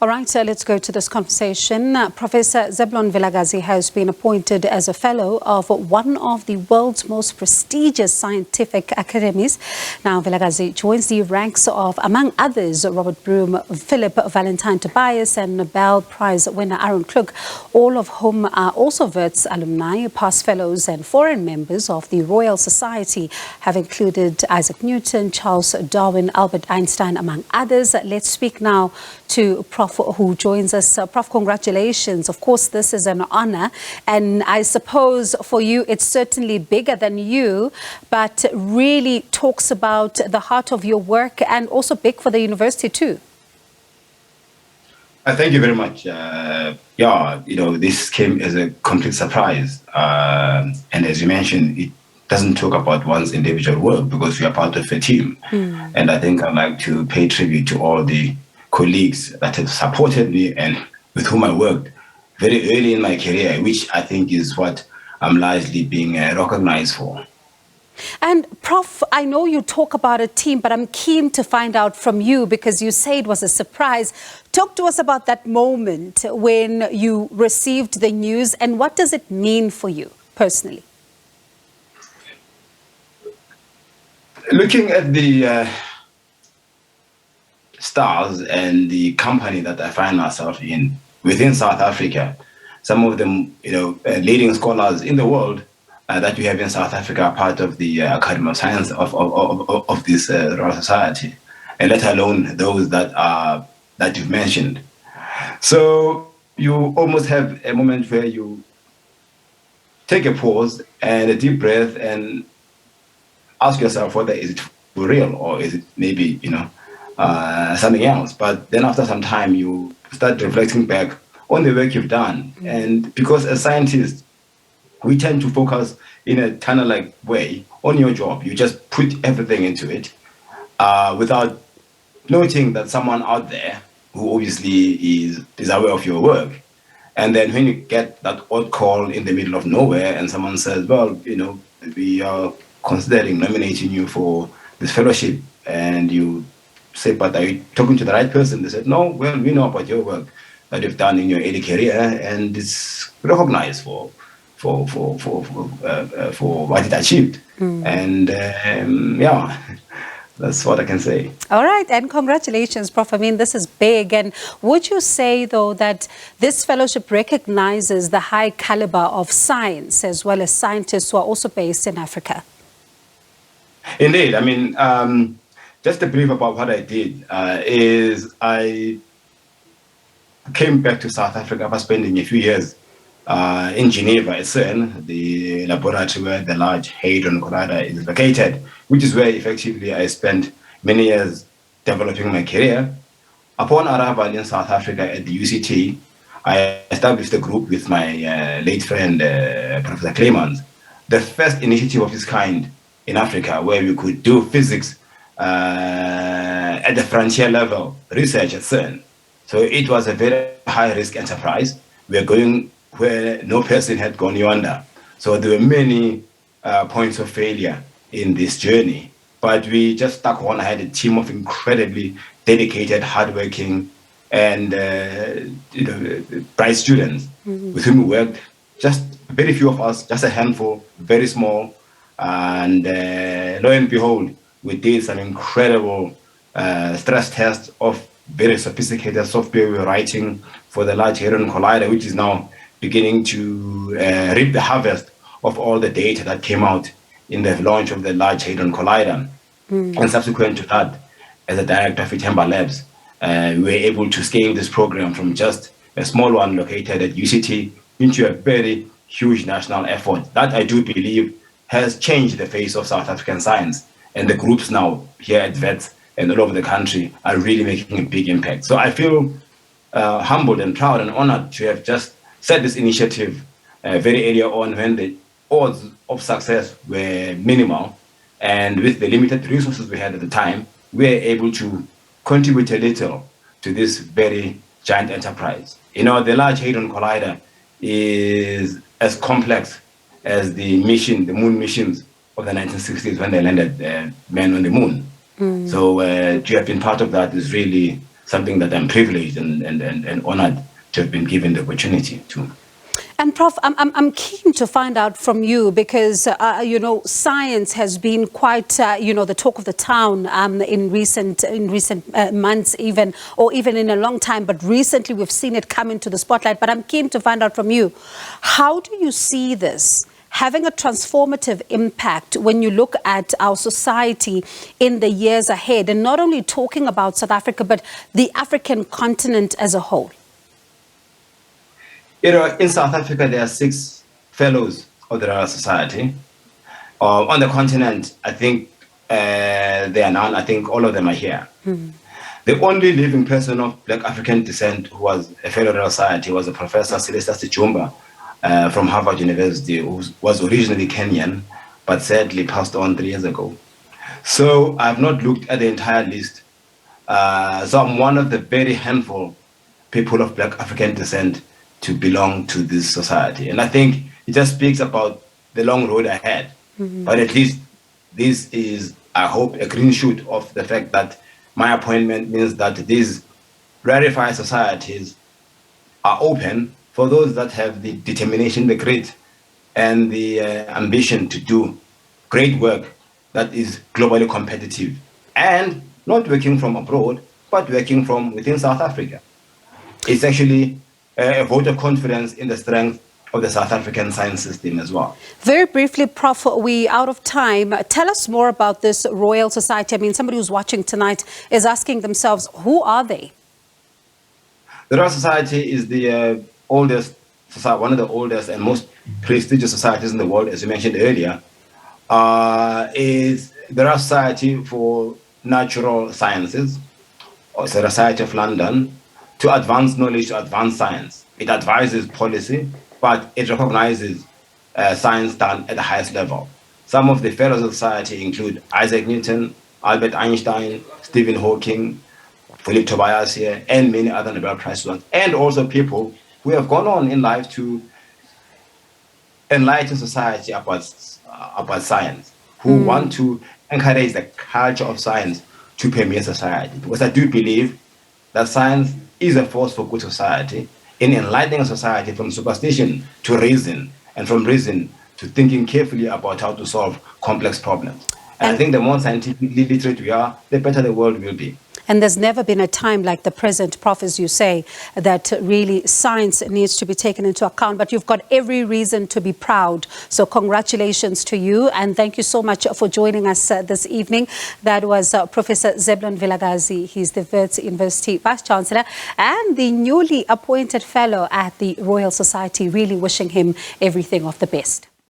All right, so let's go to this conversation. Professor Zeblon Vilakazi has been appointed as a fellow of one of the world's most prestigious scientific academies. Now, Vilakazi joins the ranks of, among others, Robert Broom, Phillip Vallentine Tobias, and Nobel-Prize winner Aaron Klug, all of whom are also Wits alumni. Past fellows and foreign members of the Royal Society have included Isaac Newton, Charles Darwin, Albert Einstein, among others. Let's speak now to Prof, who joins us. Prof, congratulations. Of course, this is an honor. And I suppose for you, it's certainly bigger than you, but really talks about the heart of your work and also big for the university too. Thank you very much. This came as a complete surprise. And as you mentioned, it doesn't talk about one's individual work because we are part of a team. And I think I'd like to pay tribute to all the colleagues that have supported me and with whom I worked very early in my career, which I think is what I'm largely being recognized for. And Prof, I know you talk about a team, but I'm keen to find out from you because you say it was a surprise. Talk to us about that moment when you received the news and what does it mean for you personally? Looking at the stars and the company that I find myself in within South Africa, some of them, leading scholars in the world that we have in South Africa are part of the Academy of Science of this Royal Society, and let alone those that you've mentioned. So you almost have a moment where you take a pause and a deep breath and ask yourself whether is it for real or is it maybe something else. But then after some time you start reflecting back on the work you've done. And because as scientists we tend to focus in a tunnel-like way on your job. You just put everything into it without noting that someone out there who obviously is aware of your work. And then when you get that odd call in the middle of nowhere and someone says, well, we are considering nominating you for this fellowship, and you say, but are you talking to the right person? They said, no, well, we know about your work that you've done in your early career, and it's recognized for what it achieved. And that's what I can say. All right, and congratulations, Prof. I mean, this is big. And would you say, though, that this fellowship recognizes the high caliber of science as well as scientists who are also based in Africa? Indeed. I mean, just a brief about what I did is I came back to South Africa after spending a few years in Geneva at CERN, the laboratory where the Large Hadron Collider is located, which is where effectively I spent many years developing my career. Upon arrival in South Africa at the UCT, I established a group with my late friend, Professor Clemens, the first initiative of its kind in Africa where we could do physics at the frontier level research at CERN. So it was a very high-risk enterprise. We are going where no person had gone yonder. So there were many points of failure in this journey. But we just stuck on. I had a team of incredibly dedicated, hardworking, and bright students with whom we worked. Just very few of us, just a handful, very small. And lo and behold, we did some incredible stress tests of very sophisticated software we were writing for the Large Hadron Collider, which is now beginning to reap the harvest of all the data that came out in the launch of the Large Hadron Collider. And subsequent to that, as a director of Itemba Labs, we were able to scale this program from just a small one located at UCT into a very huge national effort that I do believe has changed the face of South African science. And the groups now here at Wits and all over the country are really making a big impact. So I feel humbled and proud and honored to have just set this initiative very early on when the odds of success were minimal. And with the limited resources we had at the time, we were able to contribute a little to this very giant enterprise. The Large Hadron Collider is as complex as the moon missions of the 1960s when they landed men on the moon. So to have been part of that is really something that I'm privileged and honored to have been given the opportunity to. And Prof, I'm keen to find out from you because, you know, science has been quite, you know, the talk of the town in recent months even, or even in a long time. But recently we've seen it come into the spotlight. But I'm keen to find out from you, how do you see this having a transformative impact when you look at our society in the years ahead? And not only talking about South Africa, but the African continent as a whole. You know, in South Africa, there are 6 fellows of the Royal Society. On the continent, I think there are none. I think all of them are here. The only living person of Black African descent who was a fellow of the Royal Society was a Professor Celesta Sichumba from Harvard University, who was originally Kenyan, but sadly passed on 3 years ago. So I've not looked at the entire list. So I'm one of the very handful people of Black African descent to belong to this society. And I think it just speaks about the long road ahead. But at least this is, I hope, a green shoot of the fact that my appointment means that these rarefied societies are open for those that have the determination, the grit, and the ambition to do great work that is globally competitive. And not working from abroad, but working from within South Africa. It's actually a vote of confidence in the strength of the South African science system as well. Very briefly, Prof, we out of time. Tell us more about this Royal Society. I mean, somebody who's watching tonight is asking themselves, who are they? The Royal Society is the oldest society, one of the oldest and most prestigious societies in the world, as you mentioned earlier. Is the Royal Society for Natural Sciences, or it's a Society of London, to advance knowledge, to advance science. It advises policy, but it recognizes science done at the highest level. Some of the fellows of the society include Isaac Newton, Albert Einstein, Stephen Hawking, Phillip Tobias here, and many other Nobel-Prize winners, and also people who have gone on in life to enlighten society about science, who want to encourage the culture of science to permeate society. Because I do believe that science is a force for good society in enlightening a society from superstition to reason, and from reason to thinking carefully about how to solve complex problems. And I think the more scientifically literate we are, the better the world will be. And there's never been a time like the present, Prof, as you say, that really science needs to be taken into account. But you've got every reason to be proud. So congratulations to you. And thank you so much for joining us this evening. That was Professor Zeblon Vilakazi. He's the Wits University Vice Chancellor and the newly appointed fellow at the Royal Society. Really wishing him everything of the best.